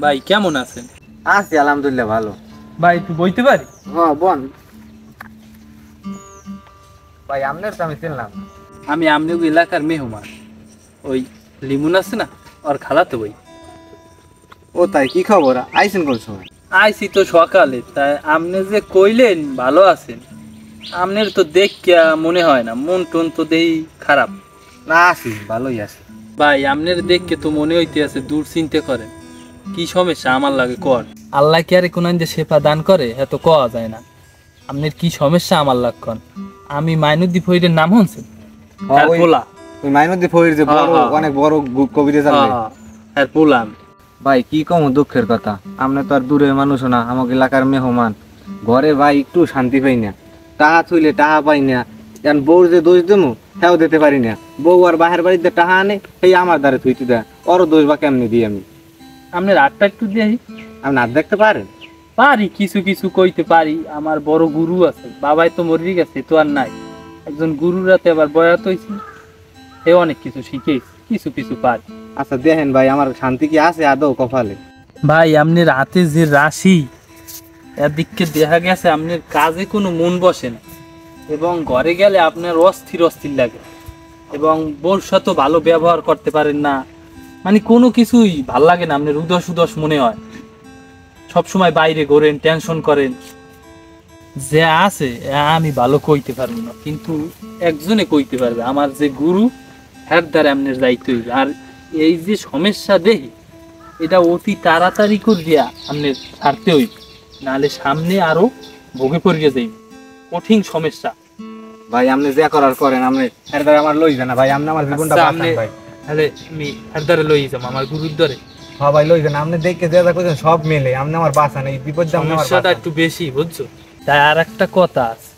ভাই কেমন আছেন? আছি আলহামদুলিল্লাহ ভালো। ভাই একটু বইতে পারি? হ্যাঁ বোন ভাই আপনার তো আমি চিনলাম। আমি আমনি এলাকার মেহমান, ওই লিমুন আছে না, ওর খালাতো ভাই। ও তাই, কি খবর, আইছেন কোন সময়? আইছি তো সকালে, তাই আপনি যে কইলেন ভালো আছেন, আপনার তো দেখিয়া মনে হয় না, মন টন তো দেই খারাপ। না আছি, ভালোই আছি। ভাই আপনার দেখকে তো মনে হইতে আছে দূর চিন্তা করেন। কি সমস্যা আমার লাগে কর, আল্লাহ কি আরে কোন যে সেবা দান করে এত কওয়া যায় না। আপনার কি সমস্যা আমার লাগখন? আমি মাইনুদ্দিন ফরিদের নাম শুনছেন? হ্যাঁ, ওই মাইনুদ্দিন ফরিদ যে বড়, অনেক বড় কবিতা জানবে। হ্যাঁ বললাম। ভাই কি কম দুঃখের কথা, আমরা তো আর দূরের মানুষ না, আমাকে এলাকার মেহমান। ঘরে ভাই একটু শান্তি পাই না, টাহা থইলে টাহা পাই না। এখন বউর যে দোষ দেবো সেও দিতে পারি না। বউ আর বাহের বাড়িতে টাহা আনে, সেই আমার দ্বারে থইতে দেয়, ওরও দোষ বা কেমনি দিই আমি? আপনার আটটা একটু দিয়ে আপনি হাত দেখতে পারেন? পারি, কিছু কিছু কইতে পারি। আমার বড় গুরু আছে, বাবাই তো মরে গেছে, তো আর নাই। একজন গুরুর রাতে আবার বয়াত হয়েছি, সে অনেক কিছু শিখেছি, কিছু কিছু পারি। আচ্ছা দেখেন ভাই, আমার শান্তি কি আছে আদৌ কপালে? ভাই আপনার হাতে যে রাশি, এদিককে দেখা গেছে আপনার কাজে কোনো মন বসে না, এবং ঘরে গেলে আপনার অস্থির অস্থির লাগে, এবং বউর সাথে ভালো ব্যবহার করতে পারেন না। মানে কোনো কিছুই ভাল লাগে না, আপনার উদস উদস মনে হয়, সবসময় বাইরে ঘোরেন, টেনশন করেন। যে আছে আমি ভালো কইতে পারবো না, কিন্তু একজনে কইতে পারবে, আমার যে গুরু, হ্যার দ্বারা আপনার দায়িত্ব হইবে। আর এই যে সমস্যা দেখি, এটা অতি তাড়াতাড়ি করিয়া আপনার ছাড়তে হইবে, নাহলে সামনে আরো ভোগে পড়িয়া যাইবে কঠিন সমস্যা। ভাই আপনি যা করার করেন, আপনি এর দ্বারা আমার লই যান না ভাই, আপনি আমার জীবনটা বাঁচান ভাই। তাহলে আমি হ্যার দ্বারা লই যাবো আমার গুরুর দ্বারে। হ্যাঁ ভাই লই যান, আপনি দেখে যা যা করছেন সব মিলে আপনি আমার বাঁচান, এই বিপদটা আপনি আমার সমস্যাটা বাঁচান। একটু বেশি বুঝছো। তাই আর একটা কথা আছে,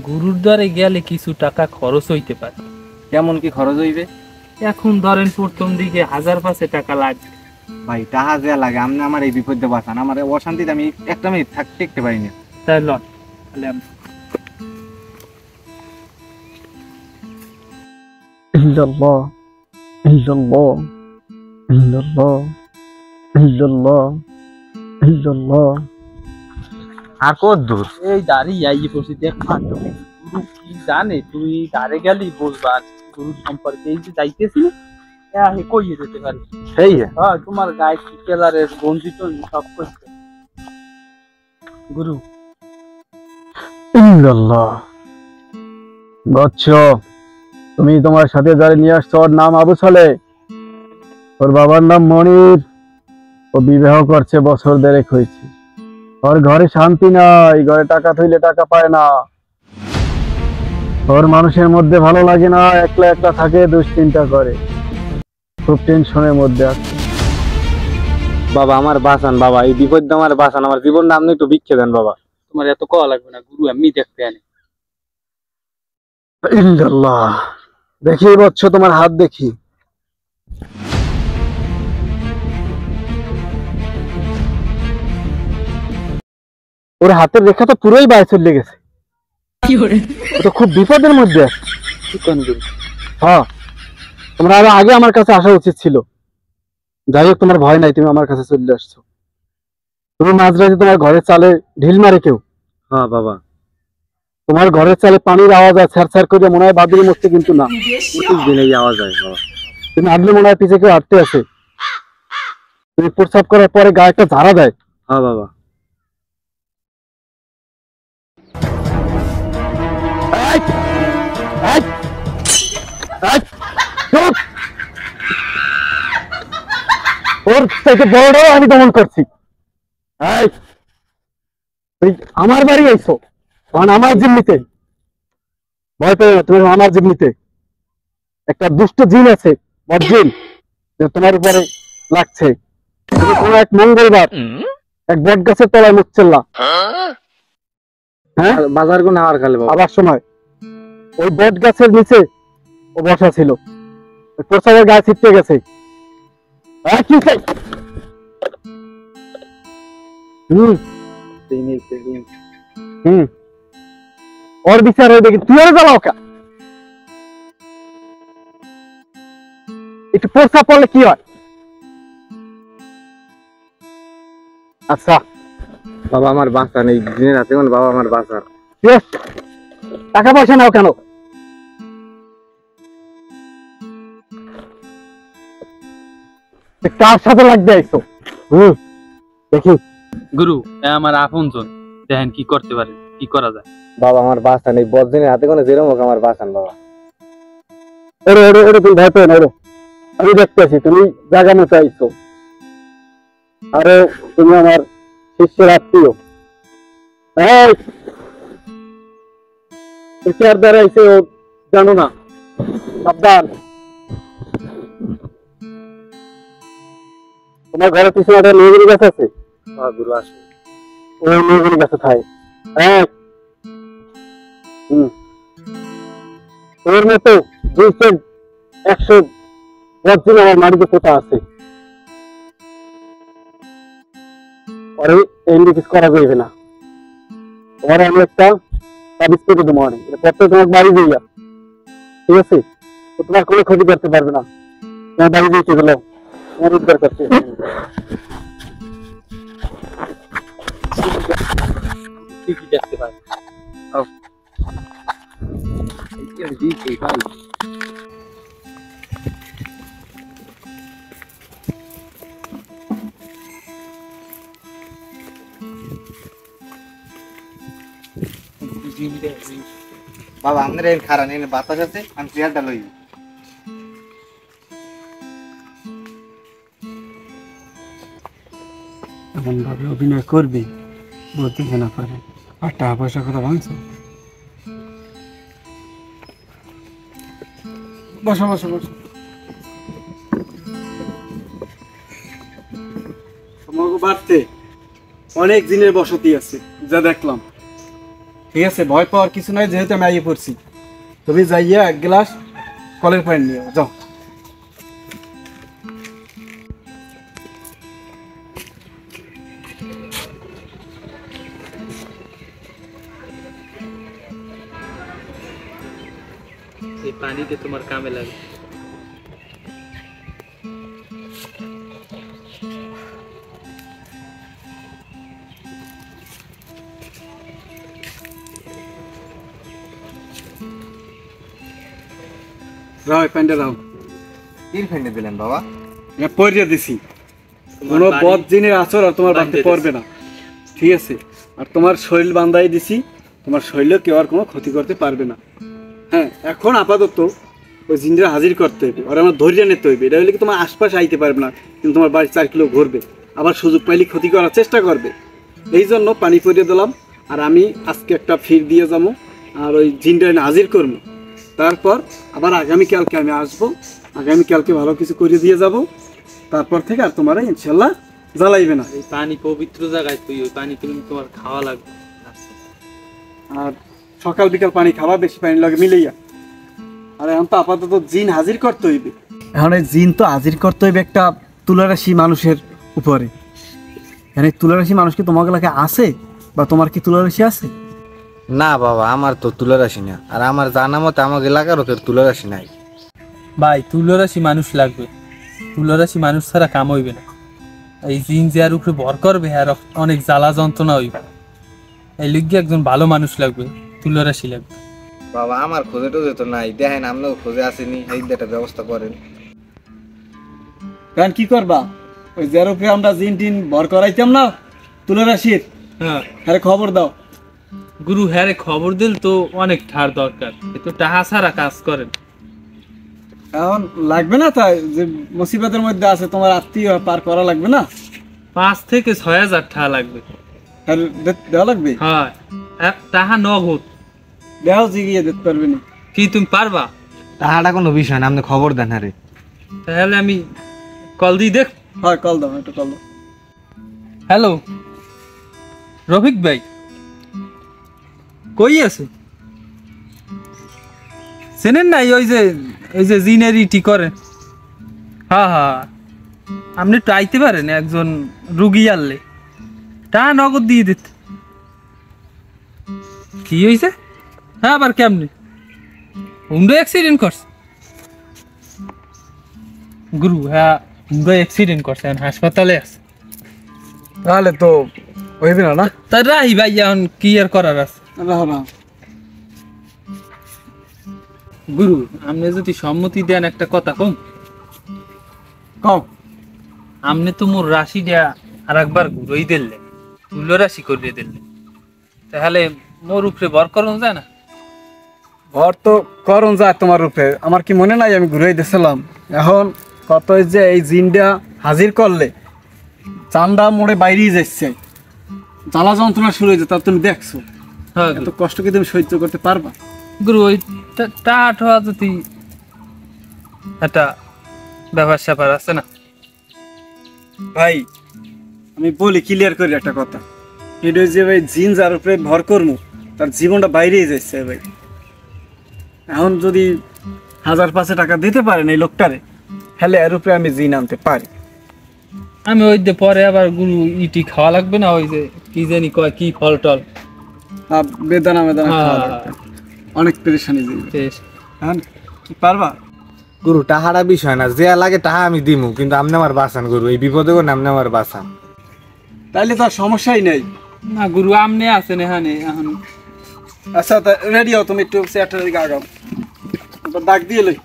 গুরুর দ্বারে গেলে কিছু টাকা খরচ হইতে পারে। কেমন কি খরচ হইবে? এখন ধরেন প্রথম দিকে 1000-500 টাকা লাগবে। ভাই টাকা যা লাগে আপনি আমার এই বিপদে বাঁচান, আমার অশান্তিতে আমি একটা মিনিট টেকতে পারি না। তাই লন, তাহলে ইল্লাল্লাহ ইল্লাল্লাহ ইল্লাল্লাহ ইল্লাল্লাহ ইল্লাল্লাহ। আর কত দূর? এই দাঁড়িয়ে আইয়ে পড়ছি, দেখ গুরু কি জানে, তুই দাঁড়ে গেলি বলবা গুরু সম্পর্কে। এই যে যাইতেছি কইয়ে দিতে পারি। সেই হ্যাঁ, তোমার গায়ে কি কালারের গঞ্জি টঞ্জি সব করছে গুরু। ইল্লাল্লাহ। বৎস, তুমি তোমার সাথে যারা নিয়ে আসছো ওর নাম আবু সালে, ওর বাবার নাম মনির। ও বিবাহ করছে, বছর দেড়েক হয়েছে। ওর ঘরে শান্তি নাই, ঘরে টাকা থইলে টাকা পায় না। ওর মানুষের মধ্যে ভালো লাগে না, একলা একলা থাকে, দুশ্চিন্তা করে, খুব টেনশনের মধ্যে আছে। বাবা আমার বাঁচান, বাবা এই বিপদ আমার বাঁচান, আমার জীবনটা আপনি একটু ভিক্ষে দেন বাবা। তোমার এত কওয়া লাগবে না, গুরু আমি দেখতে আনি। ইল্লাল্লাহ। দেখি বৎস, তোমার হাত দেখি। ওর হাতের রেখা তো পুরোই বাইরে চলে গেছে, ও তো খুব বিপদের মধ্যে আছে। হ্যাঁ, তোমরা আরো আগে আমার কাছে আসা উচিত ছিল। যাই হোক, তোমার ভয় নাই, তুমি আমার কাছে চলে আসছো। তুমি মাঝরাতে তোমার ঘরের চালে ঢিল মারে কেউ? হ্যাঁ বাবা। তোমার ঘরের চালে পানির আওয়াজ আছে, ছ্যার ছ্যার করে, মনে হয় বাদুড়ি মরছে, কিন্তু না, দিনে আওয়াজ হয় বাবা। তুমি আদলে মনে হয় পিছে কেউ হাঁটতে আছে। তুমি প্রস্রাব করার পরে গায়ে একটা ঝাড়া দেয়। হ্যাঁ বাবা। ওর থেকে বড়টাও আমি দমন করছি। আমার বাড়ি আইছো, তখন আমার জিম্মিতে। ভয় পেও না, তুমি আমার জিম্মিতে। একটা দুষ্ট জিন আছে, বদজিন, যে তোমার উপরে লাগছে। তুমি কোনো এক মঙ্গলবার এক বট গাছের তলায় মুখ চেল্লা, হ্যাঁ, বাজার কোন আমার খালে বাবা। আবার সময় ওই বট গাছের নিচে ও বসা ছিল, প্রসাবের গায়ে ছিটতে গেছে। ওর বিচার হয়ে দেখি, তুই আর জ্বালাও কা? একটু প্রস্রাব পড়লে কি হয়? আচ্ছা বাবা আমার বাঁচা নেই, দিনের রাতে কোন বাবা আমার বাঁচা। বেশ, টাকা পয়সা নাও কেন? কার সাথে লাগবে আইছো? দেখি। গুরু আমার আপনজন, দেখেন কি করতে পারে, কি করা যায়। বাবা আমার বাঁচা নেই, বদিনের হাতে কোনো যেরম হোক আমার বাঁচান বাবা। ওরে ওরে ওরে, তুমি ভয় পেও না, ওরে আমি দেখতেছি তুমি জায়গা মতো আইছো। আরে তুমি আমার শিষ্যের আত্মীয়। শিষ্যের দ্বারা আইছে, ও জানো না, সাবধান। তোমার ঘরের পিছনে একটা মেয়েগুলি গাছ আছে, গুরু আসো। ওই মেয়েগুলি গাছে খায়। হ্যাঁ, ওর মতো 200-100 বছর আমার মাটিতে পোতা আছে। পরে এমনি কিছু করা যাইবে না। পরে আমি একটা তাবিজ করে দেবো, অনেক পরে তোমার বাড়ি যাইয়া, ঠিক আছে? তো তোমার কোনো ক্ষতি করতে পারবে না। তোমার বাড়ি যেতে গেল তোমার উদ্ধার করতে। ঠিকই দেখতে পারে। বাবা আমাদের এই খারাপ এনে বাতাস আছে, আমি চেয়ারটা লই। এমন ভাবে অভিনয় করবে বলতে না পারে, আর টাকা পয়সার কথা ভাঙছো। বসো বসো বসো। তোমাকে বাড়তে অনেক দিনের বসতি আছে যা দেখলাম, ঠিক আছে? ভয় পাওয়ার কিছু নাই, যেহেতু আমি আইয়ে পড়ছি। তুমি যাইয়া এক গ্লাস কলের পানি নিয়ে যাও। এই পানিতে তোমার কামে লাগে। যাও এই পানিটা দাও। তিন ফেন্ডে দিলেন বাবা? পরিয়ে দিছি, কোনো বদ জিনের আচর আর তোমার বাড়িতে পড়বে না, ঠিক আছে? আর তোমার শরীর বান্ধাই দিছি, তোমার শরীরে কেউ আর কোনো ক্ষতি করতে পারবে না। হ্যাঁ, এখন আপাতত ওই জিনটা হাজির করতে হবে, আর আমার ধৈর্য নিতে হইবে। এটা হলে কি তোমার আশপাশে আইতে পারবে না, কিন্তু তোমার বাড়ি 4 কিলো ঘুরবে, আবার সুযোগ পাইলে ক্ষতি করার চেষ্টা করবে। এই জন্য পানি পরিয়ে দিলাম। আর আমি আজকে একটা ফির দিয়ে যাবো, আর ওই জিনটা হাজির করবো। তারপর আবার আগামীকালকে আমি আসবো, আগামীকালকে ভালো কিছু করে দিয়ে যাব। তারপর থেকে আর তোমার ইনশাল্লাহ জ্বালাইবে না। এই পানি পবিত্র জায়গায়, তুই ওই পানি তুমি তোমার খাওয়া লাগবে। আর সকাল বিকাল পানি খাওয়া, বেশি পানি লাগে মিলাইয়া। আর এখন তো আপাতত জিন হাজির করতে হইবে। এখন এই জিন তো হাজির করতে হইবে একটা তুলারাশি মানুষের উপরে। মানে তুলারাশি মানুষ কি তোমার এলাকায় আছে, বা তোমার কি তুলারাশি আছে? না বাবা, আমার তো তুলার আসি না, আর আমার জানা মতে আমার এলাকারও কেউ তুলার আসি নাই। ভাই তুলরাশি মানুষ লাগবে, তুলরাশি মানুষ ছাড়া কাম হইবে না। এই জিন যে আর উপরে ভর করবে আর অনেক জ্বালা যন্ত্রণা হইবে। এই লিগে একজন ভালো মানুষ লাগবে, তুলরাশি লাগবে। বাবা আমার খোঁজে টোজে তো নাই, দেখেন আপনিও খোঁজে আসেনি, এই একটা ব্যবস্থা করেন। কারণ কি করবা, ওই যার উপরে আমরা জিন টিন ভর করাইতাম না তুলারাশির, হ্যাঁ খবর দাও। গুরু, হ্যাঁ খবর দিল তো অনেক ঠার দরকার, এ তো টাহা ছাড়া কাজ করেন। এখন লাগবে না, তাই যে মুসিবতের মধ্যে আছে, তোমার আত্মীয় পার করা লাগবে না? 5 থেকে 6 হাজার টাকা লাগবে। দেওয়া লাগবে? হ্যাঁ, এক টাহা নগদ। দেওয়াও জিগিয়ে দিতে পারবে না। কি তুমি পারবা? তাহাটা কোনো বিষয় না, আপনি খবর দেন। আরে তাহলে আমি কল দিই, দেখ। হ্যাঁ, কল দাও, একটু কল দাও। হ্যালো রফিক ভাই, কই আছে? চেনেন নাই ওই যে জিনের ইটি করে? হ্যাঁ হ্যাঁ, আপনি একটু আইতে পারেন, একজন রুগী আনলে তা নগদ দিয়ে দিতে। কি হয়েছে? হ্যাঁ, আবার কেমনি হুন্ডো অ্যাক্সিডেন্ট করছে? গুরু, হ্যাঁ হুন্ডো অ্যাক্সিডেন্ট করছে, হাসপাতালে আছে। তাহলে তো হইবে না না? তা রাহি ভাই এখন কি আর করার আছে। না গুরু আপনি যদি সম্মতি দেন একটা কথা কম। কম। আপনি তো মোর রাশিটা আর একবার ঘুরোই দিলে, তুল্য রাশি করিয়ে দিলে, তাহলে মোর উপরে ভর করুন যায় না? ঘর তো করণ যায় তোমার রূপে, আমার কি মনে নাই আমি ঘুরে দিয়েছিলাম। এখন কত যে এই জিনটা হাজির করলে চান্দা মোড়ে বাইরেই যাচ্ছে, জ্বালা যন্ত্রণা শুরু হয়েছে, তা তুমি দেখছো হ্যাঁ এত কষ্ট কি তুমি সহ্য করতে পারবা? গুরু ওই টাট হওয়া যদি একটা ব্যাপার স্যাপার আছে না ভাই আমি বলি ক্লিয়ার করি একটা কথা, এটা যে ভাই জিন যার উপরে ভর করবো তার জীবনটা বাইরেই যাচ্ছে ভাই। এখন যদি 1000-500 টাকা দিতে পারেন এই লোকটারে, হলে এর উপরে আমি জিন আনতে পারি। আমি ওই যে পরে আবার গুরু ইটি খাওয়া লাগবে না, ওই যে কি জানি কয় কি ফল টল বেদানা মেদানা হ্যাঁ, খাওয়া লাগবে। অনেক পেরেশানি দিবে। বেশ। এখন কি পারবা? গুরু টাহারা বিষয় না, যে লাগে টাহা আমি দিমু, কিন্তু আপনি আমার বাঁচান গুরু, এই বিপদে কোন আপনি আমার বাঁচান। তাইলে তো আর সমস্যাই নেই। না গুরু আমনে আছেন এখানে এখন। আচ্ছা রেডি হও, তুমি একটু চেয়ারটার দিকে আগাও, ডাক দিয়ে লই।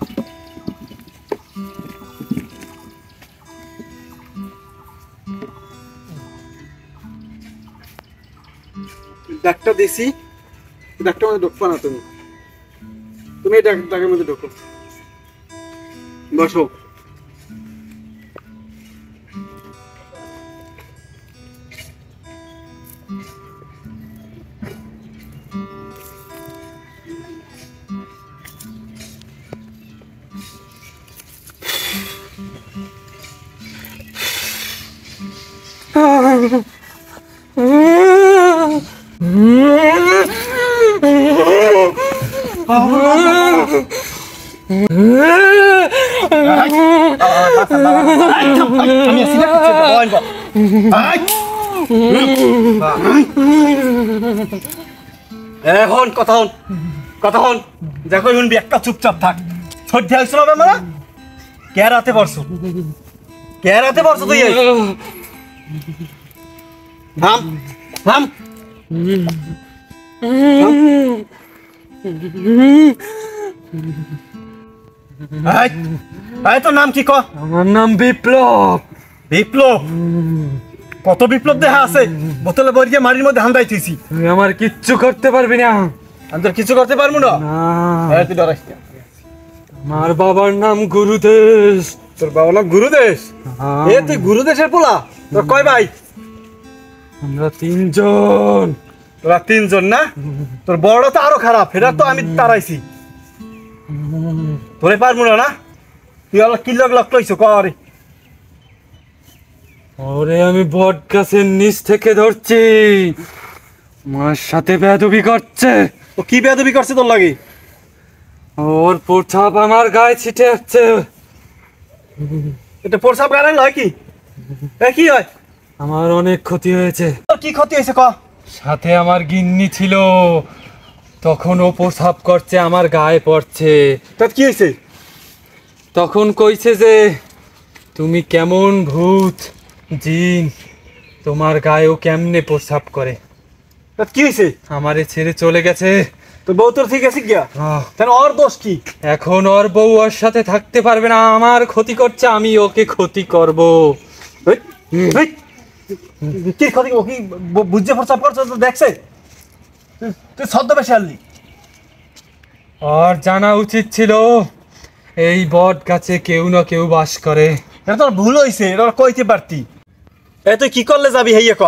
ডাকটা দিছি, ডাকটার মধ্যে ঢুকবা না তুমি, তুমি এই ডাকের মধ্যে ঢুকো, বসো। এখন কথা হন, কথা হন, দেখো শুনবি, একটা চুপচাপ থাক। সর্দি হয়েছিল আমরা কে রাতে পড়ছো, কে রাতে পড়ছো তুই? থাম থাম, তোর নাম কি? আমার নাম বিপ্লব। বিপ্লব? কত বিপ্লব দেখা আছে, বোতলে বরিয়ে মাটির মধ্যে হান্দাই থুইছি। তুই আমার কিচ্ছু করতে পারবি না। আমি তোর কিছু করতে পারবো না। তুই ডরাইস না। আমার বাবার নাম গুরুদেশ। তোর বাবার নাম গুরুদেশ? এ তুই গুরুদেশের পোলা? তোর কয় ভাই? আমরা 3 জন। তোরা 3 জন না? তোর বড় তো আরো খারাপ, এটা তো আমি তারাইছি। তোরে পারবো না? তুই আল্লাহ কি লগ লইছো করে? ওরে আমি বট গাছের নিচ থেকে ধরছি, আমার সাথে বেয়াদবি করছে। ও কি বেয়াদবি করছে তোর লাগে? ওর প্রসাব আমার গায়ে ছিটে যাচ্ছে। এটা প্রসাব গাড়াই হয় কি? এ কি হয়? আমার অনেক ক্ষতি হয়েছে। তোর কি ক্ষতি হয়েছে ক? সাথে আমার গিন্নি ছিল, তখন ও প্রসাব করছে আমার গায়ে পড়ছে। তোর কি হয়েছে? তখন কইছে যে তুমি কেমন ভূত জিন, তোমার গায়েও কেমনে প্রসাব করে। তোর কি হয়েছে? আমারে ছেড়ে চলে গেছে। তোর বউ তোর ঠিক আছে গিয়া? তাহলে ওর দোষ কি? এখন ওর বউ ওর সাথে থাকতে পারবে না, আমার ক্ষতি করছে, আমি ওকে ক্ষতি করব। কি ক্ষতি? ও কি বুঝে প্রসাব করছে তো দেখছে? তুই সদ্য বেশি আনলি। আর জানা উচিত ছিল এই বট গাছে কেউ না কেউ বাস করে। এটা তোর ভুল হয়েছে, এটা কইতে পারতি। এ তুই কি করলে যাবি হেইয়া ক?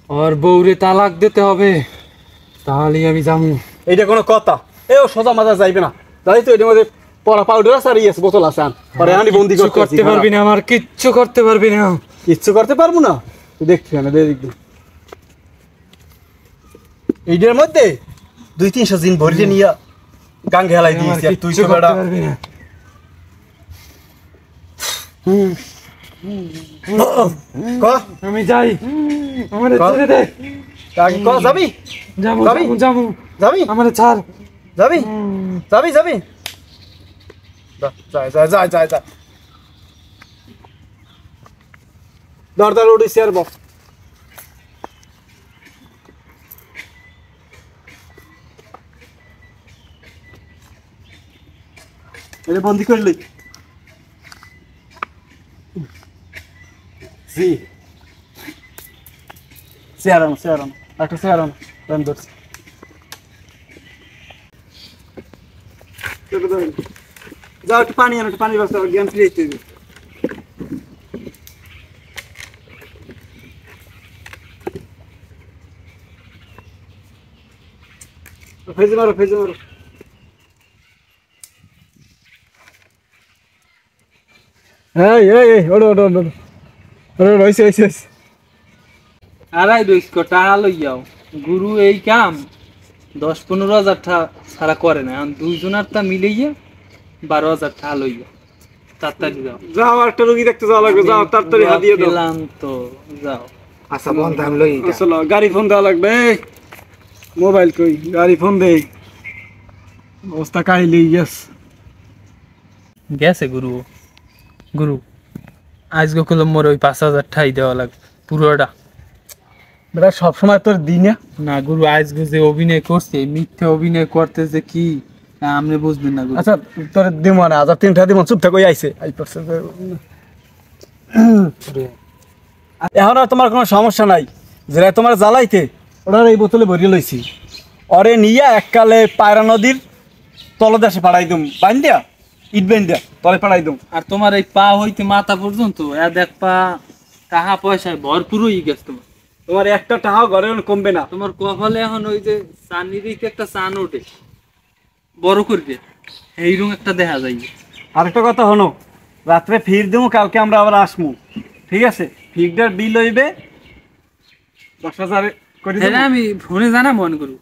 ওর বউরে তালাক দিতে হবে, তাহলেই আমি যাবো। এইটা কোনো কথা? এ ও সোজা মাথা যাইবে না। যাই তো এটার মধ্যে পড়া পাউডার আছে আর ইয়েস বোতল আছে, আন পরে আনি বন্দি কিচ্ছু করতে পারবি না, আমার কিচ্ছু করতে পারবি না। কিচ্ছু করতে পারবো না? তুই দেখছি না, দেখবি এইটার মধ্যে 200-300 দিন ভরিয়ে নিয়ে গাঙ্গে হেলাই আমার দিয়েছি, আর তুই কিচ্ছু তো করতে বেটা। পারবি না। ক আমি যাই, আমারে কর। ছেড়ে দে। ক যাবি? যাবো যাবি? যাবো যাবো, যাবি? আমারে ছাড়। যাবি? যাবি যাবি? যা যা যা যা যা। দর দর উঠেছি আর বস। এটা বন্দি করে লই জি চেয়ার আনো একটা চেয়ার আনো আমি ধরছি যাও একটু পানি আনো একটু পানির ব্যবস্থা জ্ঞান ফিরে দিতে হবে ফেজে মারো এই ওড়ো রইছে আড়াই 200 টাকা লইয়াও গুরু এই কাম 10-15 হাজার টাকা ছাড়া করে না, এখন দুইজনের তা মিলাইয়া 12,000 টাকা লইয়া তাড়াতাড়ি যাও। যাও একটা রোগী দেখতে যাওয়া লাগবে, যাও তাড়াতাড়ি হাদিয়ে দাও। পেলাম তো যাও। আচ্ছা বন্ধ আমি লই এটা। চলো গাড়ি ফোন দেওয়া লাগবে, মোবাইল কই গাড়ি ফোন দেই, অবস্থা কাহিলি গেছে গুরু আজকে কলম মোর ওই 5,000 টাকাই দেওয়া লাগবে পুরোটা। বেটা সবসময় তোর দিই না গুরু, আজকে যে অভিনয় করছে মিথ্যে অভিনয় করতে যে কি আপনি বুঝবেন না গুরু। আচ্ছা তোর দিব না, 1,000-3 দিব, চুপ থাকো আইছে এখন আর তোমার কোনো সমস্যা নাই, যেটা তোমার জ্বালাইতে ওরা এই বোতলে ভরিয়ে লইছি, ওরে নিয়ে এককালে পায়রা নদীর তলদেশে পাড়াই দুম, বান্ধিয়া ইট বান্ধিয়া তলে পাড়াই দুম। আর তোমার এই পা হইতে মাথা পর্যন্ত দেখ পা টাকা পয়সায় ভরপুর হয়ে গেছে তোমার। তোমার একটা টাকাও ঘরে কমবে না। তোমার কপালে এখন ওই যে চানির একটা চান ওঠে বড় করে এইরকম একটা দেখা যায়। আরেকটা কথা হলো, রাত্রে ফির দেবো, কালকে আমরা আবার আসমু, ঠিক আছে? ফিরটার বিল হইবে 10,000 করে দেবো। আমি ফোনে জানা মন করু।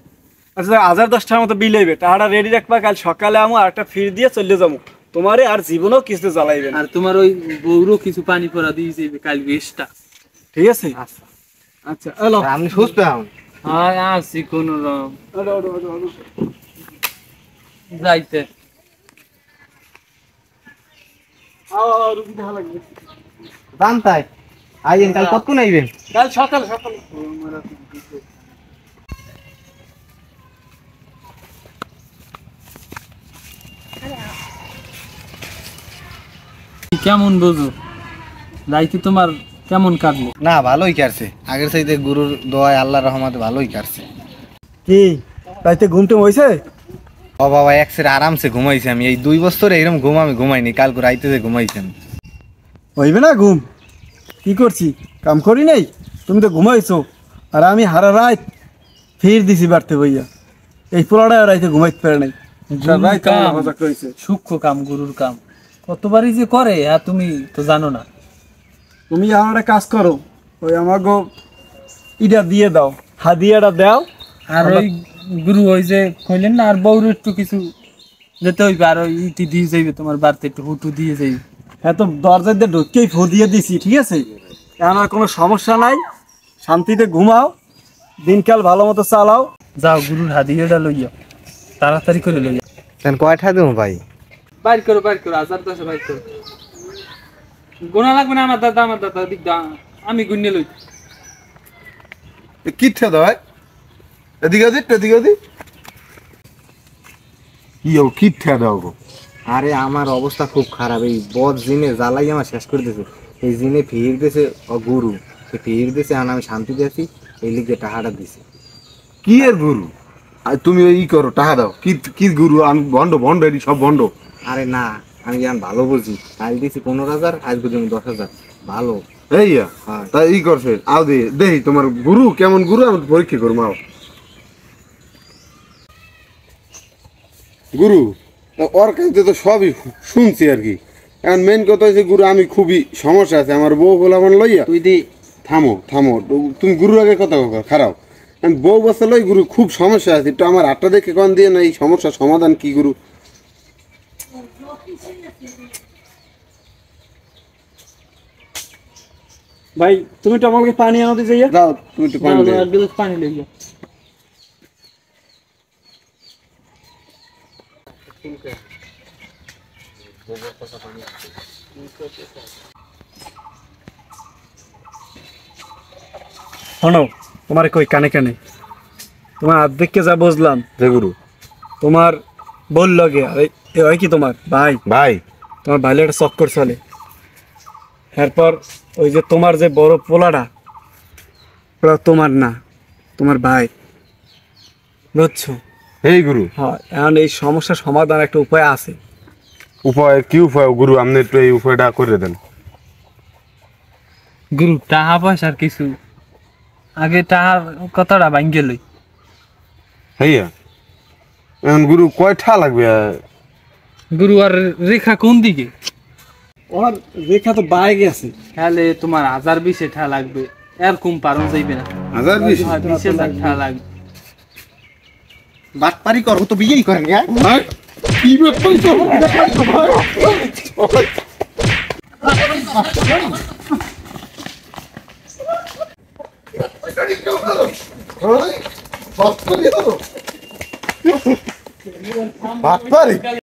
আচ্ছা 1,010টার মতো বিল হইবে, টাকাটা রেডি রাখবা, কাল সকালে আমু আর একটা ফির দিয়ে চলে যাবো, তোমারে আর জীবনেও কিছু জ্বালাইবে না। আর তোমার ওই বউরও কিছু পানি পরা দিয়ে যাবে কাল বেশটা, ঠিক আছে? আচ্ছা হ্যালো, আমি সুস্থ এখন। হ্যাঁ আসি কোন রকম যাইতে। জানতাই আইয়েন কাল কতক্ষণ আইবেন? কাল সকালে কেমন বুঝো যাইতে তোমার কেমন কাটলো? না ভালোই কাটছে, আগের চাইতে গুরুর দোয়ায় আল্লাহর রহমতে ভালোই কাটছে। কি রাইতে ঘুমটুম হয়েছে? ও বাবা একসের আরামসে ঘুমাইছি আমি, এই 2 বছরে এরকম ঘুম আমি ঘুমাইনি, কালকে রাইতে যে ঘুমাইছি আমি। হইবে না ঘুম? কি করছি, কাম করি নাই? তুমি তো ঘুমাইছো, আর আমি হারা রাত ফির দিছি বাড়তে বইয়া, এই পোলাটা রাইতে ঘুমাইতে পারে নাই। সূক্ষ্ম কাম গুরুর কাম কতবারই যে করে আর তুমি তো জানো না। তুমি আমার একটা কাজ করো, ওই আমাকে ইটা দিয়ে দাও, হাদিয়াটা দাও। আর ওই গুরু ওই যে কইলেন না, আর বউর একটু কিছু যেতে হইবে, আর ওই ইটি দিয়ে যাইবে তোমার বাড়িতে, একটু হুটু দিয়ে যাইবে। হ্যাঁ তো দরজা দিয়ে ঢুকেই ফো দিয়ে দিছি, ঠিক আছে? এখন আর কোনো সমস্যা নাই, শান্তিতে ঘুমাও, দিনকাল ভালো মতো চালাও। যাও গুরুর হাদিয়াটা লইয়া তাড়াতাড়ি করে লইয়া। কেন কয়টা দেবো ভাই? বাইর করো 1,010 বাইর করো। গোনা লাগবে না, আমার দাদা দিক দা, আমি গুনিয়ে লই। কিচ্ছা দাও এদিকে ইয়ো কিচ্ছা দাও গো। আরে আমার অবস্থা খুব খারাপ, এই বদ জিনে জ্বালাই আমার শেষ করে দিয়েছে। এই জিনে ফির দিয়েছে গুরু, সে ফির দিয়েছে, আর আমি শান্তিতে আছি, এই লিগে টাকাটা দিছে। কি এর গুরু? আর তুমি ওই করো টাকা দাও, কি গুরু? আমি ভণ্ড এটি সব ভণ্ড। আরে না, আমি যেমন ভালো বলছি, কাল দিয়েছি 15,000, আজকে তুমি 10,000, ভালো। এইয়া হ্যাঁ তা ই করছে, আও দেহি তোমার গুরু কেমন গুরু, আমি পরীক্ষা করবো। আও গুরু, ওর কাছে তো সবই শুনছি আর কি। এখন মেন কথা হচ্ছে গুরু, আমি খুবই সমস্যা আছে, আমার বউ বলে আমার লইয়া। তুই দি থামো তুমি গুরুর আগে কথা খারাপ। আমি বউ বসে লই গুরু, খুব সমস্যা আছে, একটু আমার হাতটা দেখে কন দিয়ে না, এই সমস্যার সমাধান কি গুরু? ভাই তুমি তো আমাকে পানি আনতে যাইয়া। যাও তুমি একটু পানি দাও। পানি লইয়া। শোনো, তোমার কই কানে কানে, তোমার অর্ধেককে যা বুঝলাম যে গুরু তোমার বললো গে এ হয় কি তোমার ভাই? ভাই তোমার ভাইলে একটা চক্কর চলে। এরপর ওই যে তোমার যে বড় পোলাটা, ওরা তোমার না, তোমার ভাই, বুঝছো? এই গুরু হ্যাঁ, এখন এই সমস্যার সমাধান একটা উপায় আছে। উপায় কি উপায় গুরু, আপনি একটু এই উপায়টা করে দেন। গুরু টাকা পয়সার কিছু আগে টাকার কথাটা ভাঙ্গে লই। হইয়া এখন গুরু কয়টা লাগবে? গুরু আর রেখা কোন দিকে? ওর রেখা তো বাইরে আছে। তাহলে তোমার 1020 টাকা লাগবে, এরকম পারন যাইবে না। 1020? 20,000 টাকা লাগবে। বাটপারি করবো তো বিয়েই করেন কি ব্যাপার তো ভাই? বাটপারি